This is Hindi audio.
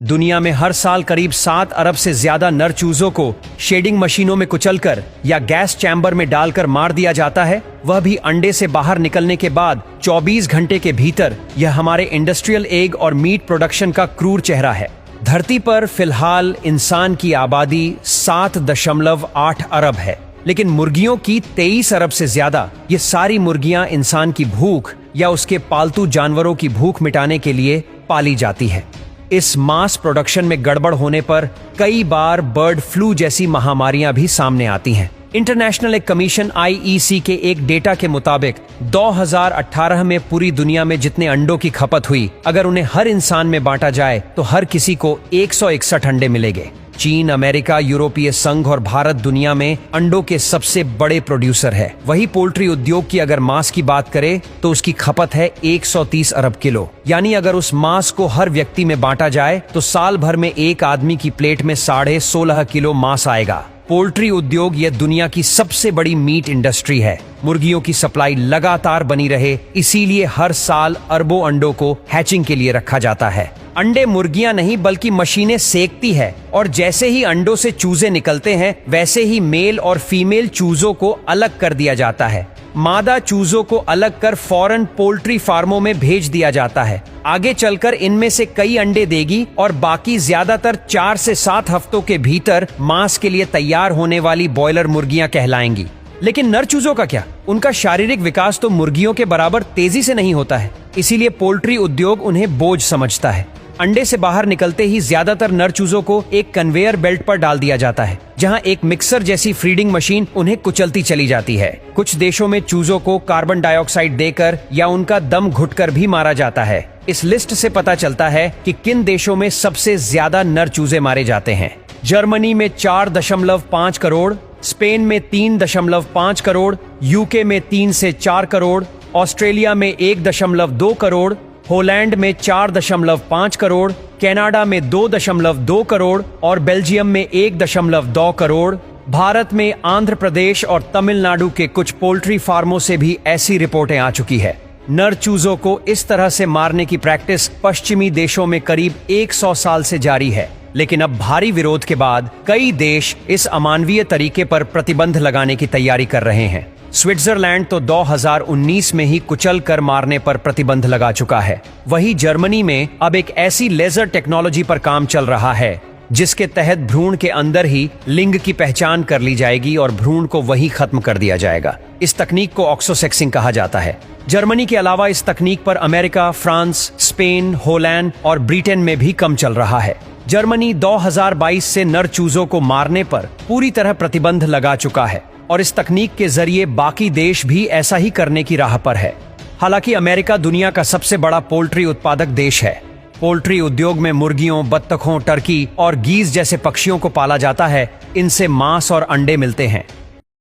दुनिया में हर साल करीब 7 अरब से ज्यादा नर चूजों को शेडिंग मशीनों में कुचलकर या गैस चैम्बर में डालकर मार दिया जाता है, वह भी अंडे से बाहर निकलने के बाद 24 घंटे के भीतर। यह हमारे इंडस्ट्रियल एग और मीट प्रोडक्शन का क्रूर चेहरा है। धरती पर फिलहाल इंसान की आबादी 7.8 अरब है, लेकिन मुर्गियों की 23 अरब से ज्यादा। ये सारी मुर्गियां इंसान की भूख या उसके पालतू जानवरों की भूख मिटाने के लिए पाली जाती है। इस मास प्रोडक्शन में गड़बड़ होने पर कई बार बर्ड फ्लू जैसी महामारियां भी सामने आती हैं। इंटरनेशनल एग कमीशन IEC के एक डेटा के मुताबिक 2018 में पूरी दुनिया में जितने अंडों की खपत हुई, अगर उन्हें हर इंसान में बांटा जाए तो हर किसी को 161 अंडे मिलेंगे। चीन, अमेरिका, यूरोपीय संघ और भारत दुनिया में अंडों के सबसे बड़े प्रोड्यूसर है। वही पोल्ट्री उद्योग की अगर मांस की बात करें तो उसकी खपत है 130 अरब किलो। यानी अगर उस मांस को हर व्यक्ति में बांटा जाए तो साल भर में एक आदमी की प्लेट में 16.5 किलो मांस आएगा। पोल्ट्री उद्योग यह दुनिया की सबसे बड़ी मीट इंडस्ट्री है। मुर्गियों की सप्लाई लगातार बनी रहे, इसीलिए हर साल अरबों अंडों को हैचिंग के लिए रखा जाता है। अंडे मुर्गियां नहीं बल्कि मशीनें सेकती है, और जैसे ही अंडों से चूजे निकलते हैं वैसे ही मेल और फीमेल चूजों को अलग कर दिया जाता है। मादा चूजों को अलग कर फौरन पोल्ट्री फार्मों में भेज दिया जाता है। आगे चलकर इनमें से कई अंडे देगी और बाकी ज्यादातर 4 से 7 हफ्तों के भीतर मांस के लिए तैयार होने वाली बॉयलर मुर्गियां कहलाएंगी। लेकिन नर चूजों का क्या? उनका शारीरिक विकास तो मुर्गियों के बराबर तेजी से नहीं होता है, इसीलिए पोल्ट्री उद्योग उन्हें बोझ समझता है। अंडे से बाहर निकलते ही ज्यादातर नर चूजों को एक कन्वेयर बेल्ट पर डाल दिया जाता है, जहां एक मिक्सर जैसी फीडिंग मशीन उन्हें कुचलती चली जाती है। कुछ देशों में चूजों को कार्बन डाइऑक्साइड देकर या उनका दम घुटकर भी मारा जाता है। इस लिस्ट से पता चलता है कि किन देशों में सबसे ज्यादा नर चूजे मारे जाते हैं। जर्मनी में 4.5 करोड़, स्पेन में 3.5 करोड़, यूके में 3 से 4 करोड़, ऑस्ट्रेलिया में 1.2 करोड़, होलैंड में 4.5 करोड़, कनाडा में 2.2 करोड़ और बेल्जियम में 1.2 करोड़। भारत में आंध्र प्रदेश और तमिलनाडु के कुछ पोल्ट्री फार्मों से भी ऐसी रिपोर्टें आ चुकी है। नर चूजों को इस तरह से मारने की प्रैक्टिस पश्चिमी देशों में करीब 100 साल से जारी है, लेकिन अब भारी विरोध के बाद कई देश इस अमानवीय तरीके पर प्रतिबंध लगाने की तैयारी कर रहे हैं। स्विट्जरलैंड तो 2019 में ही कुचल कर मारने पर प्रतिबंध लगा चुका है। वहीं जर्मनी में अब एक ऐसी लेजर टेक्नोलॉजी पर काम चल रहा है जिसके तहत भ्रूण के अंदर ही लिंग की पहचान कर ली जाएगी और भ्रूण को वहीं खत्म कर दिया जाएगा। इस तकनीक को ऑक्सोसेक्सिंग कहा जाता है। जर्मनी के अलावा इस तकनीक पर अमेरिका, फ्रांस, स्पेन, होलैंड और ब्रिटेन में भी कम चल रहा है। जर्मनी 2022 से नर चूजों को मारने पर पूरी तरह प्रतिबंध लगा चुका है और इस तकनीक के जरिए बाकी देश भी ऐसा ही करने की राह पर है। हालांकि अमेरिका दुनिया का सबसे बड़ा पोल्ट्री उत्पादक देश है। पोल्ट्री उद्योग में मुर्गियों, बत्तखों, टर्की और गीज जैसे पक्षियों को पाला जाता है। इनसे मांस और अंडे मिलते हैं।